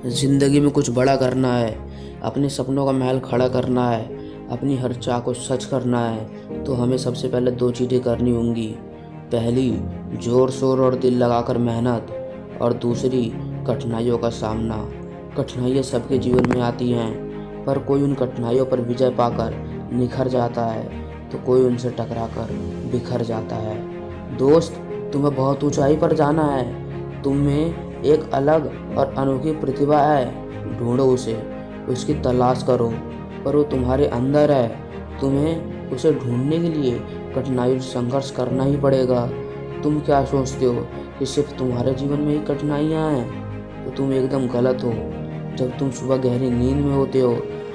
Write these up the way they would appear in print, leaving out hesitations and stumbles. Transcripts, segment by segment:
ज़िंदगी में कुछ बड़ा करना है, अपने सपनों का महल खड़ा करना है, अपनी हर चाह को सच करना है, तो हमें सबसे पहले 2 चीज़ें करनी होंगी। पहली, ज़ोर शोर और दिल लगाकर मेहनत, और दूसरी, कठिनाइयों का सामना। कठिनाइयाँ सबके जीवन में आती हैं, पर कोई उन कठिनाइयों पर विजय पाकर निखर जाता है, तो कोई उनसे टकराकर बिखर जाता है। दोस्त, तुम्हें बहुत ऊंचाई पर जाना है, तुम में एक अलग और अनोखी प्रतिभा है, ढूंढो उसे, उसकी तलाश करो, पर वो तुम्हारे अंदर है। तुम्हें उसे ढूंढने के लिए कठिनाइयों से संघर्ष करना ही पड़ेगा। तुम क्या सोचते हो कि सिर्फ तुम्हारे जीवन में ही कठिनाइयाँ हैं? तो तुम एकदम गलत हो। जब तुम सुबह गहरी नींद में होते हो,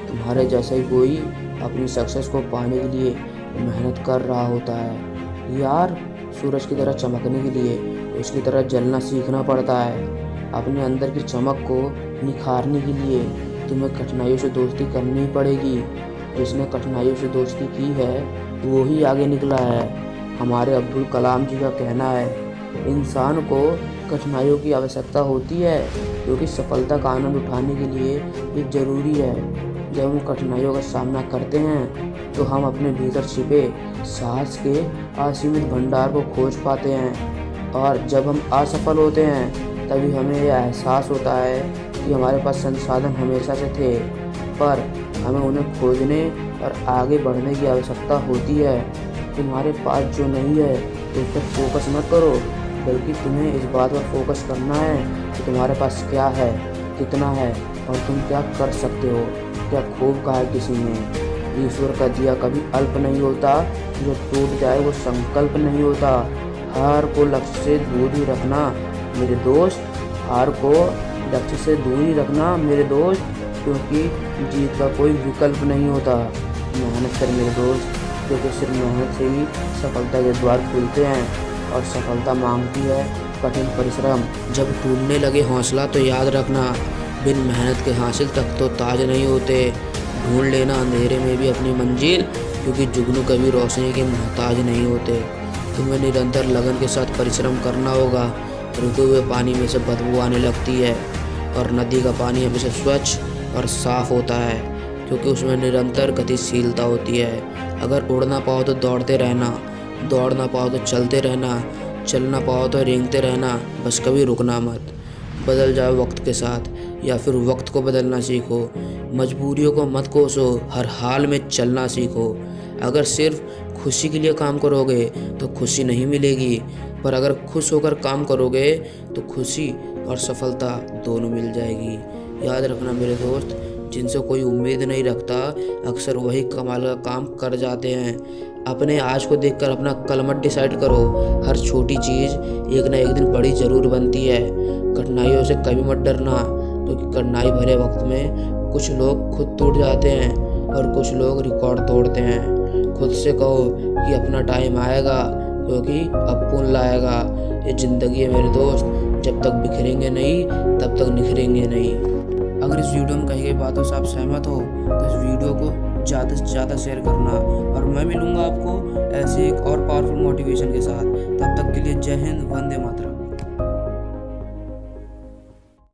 तुम्हारे जैसा ही कोई अपनी सक्सेस को पाने के लिए मेहनत कर रहा होता है। यार, सूरज की तरह चमकने के लिए उसकी तरह जलना सीखना पड़ता है। अपने अंदर की चमक को निखारने के लिए तुम्हें कठिनाइयों से दोस्ती करनी पड़ेगी। जिसने कठिनाइयों से दोस्ती की है, वो ही आगे निकला है। हमारे अब्दुल कलाम जी का कहना है, इंसान को कठिनाइयों की आवश्यकता होती है, क्योंकि सफलता का आनंद उठाने के लिए ये ज़रूरी है। जब हम कठिनाइयों का सामना करते हैं, तो हम अपने भीतर छिपे साहस के असीमित भंडार को खोज पाते हैं, और जब हम असफल होते हैं, तभी हमें यह एहसास होता है कि हमारे पास संसाधन हमेशा से थे, पर हमें उन्हें खोजने और आगे बढ़ने की आवश्यकता होती है। तुम्हारे पास जो नहीं है, तो उस पर फोकस मत करो, बल्कि तुम्हें इस बात पर फोकस करना है कि तुम्हारे पास क्या है, कितना है, और तुम क्या कर सकते हो। क्या खूब कहा है किसी ने, ईश्वर का दिया कभी अल्प नहीं होता, जो टूट जाए वो संकल्प नहीं होता। हार को लक्ष्य से दूर ही रखना मेरे दोस्त, हार को लक्ष्य से दूर ही रखना मेरे दोस्त, क्योंकि जीत का कोई विकल्प नहीं होता। मेहनत कर मेरे दोस्त, क्योंकि सिर्फ मेहनत से ही सफलता के द्वार खुलते हैं, और सफलता मांगती है कठिन परिश्रम। जब टूटने लगे हौसला, तो याद रखना, बिन मेहनत के हासिल तक तो ताज नहीं होते। ढूंढ लेना अंधेरे में भी अपनी मंजिल, क्योंकि जुगनू कभी रोशनी के मोहताज नहीं होते। तुम्हें निरंतर लगन के साथ परिश्रम करना होगा। रुके हुए पानी में से बदबू आने लगती है, और नदी का पानी हमेशा स्वच्छ और साफ होता है, क्योंकि उसमें निरंतर गतिशीलता होती है। अगर उड़ना पाओ तो दौड़ते रहना, दौड़ना पाओ तो चलते रहना, चलना पाओ तो रेंगते रहना, बस कभी रुकना मत। बदल जाओ वक्त के साथ, या फिर वक्त को बदलना सीखो। मजबूरियों को मत कोसो, हर हाल में चलना सीखो। अगर सिर्फ खुशी के लिए काम करोगे, तो खुशी नहीं मिलेगी, पर अगर खुश होकर काम करोगे, तो खुशी और सफलता दोनों मिल जाएगी। याद रखना मेरे दोस्त, जिनसे कोई उम्मीद नहीं रखता, अक्सर वही कमाल का काम कर जाते हैं। अपने आज को देखकर अपना कल मत डिसाइड करो। हर छोटी चीज़ एक ना एक दिन बड़ी ज़रूर बनती है। कठिनाइयों से कभी मत डरना, क्योंकि कठिनाई भरे वक्त में कुछ लोग खुद टूट जाते हैं, और कुछ लोग रिकॉर्ड तोड़ते हैं। खुद से कहो कि अपना टाइम आएगा, क्योंकि अब पुन लाएगा। ये ज़िंदगी है मेरे दोस्त, जब तक बिखरेंगे नहीं, तब तक निखरेंगे नहीं। अगर इस वीडियो में कही गई बातों से आप सहमत हो, तो इस वीडियो को ज़्यादा से ज़्यादा शेयर करना, और मैं मिलूँगा आपको ऐसे एक और पावरफुल मोटिवेशन के साथ। तब तक के लिए जय हिंद, वंदे मातरम।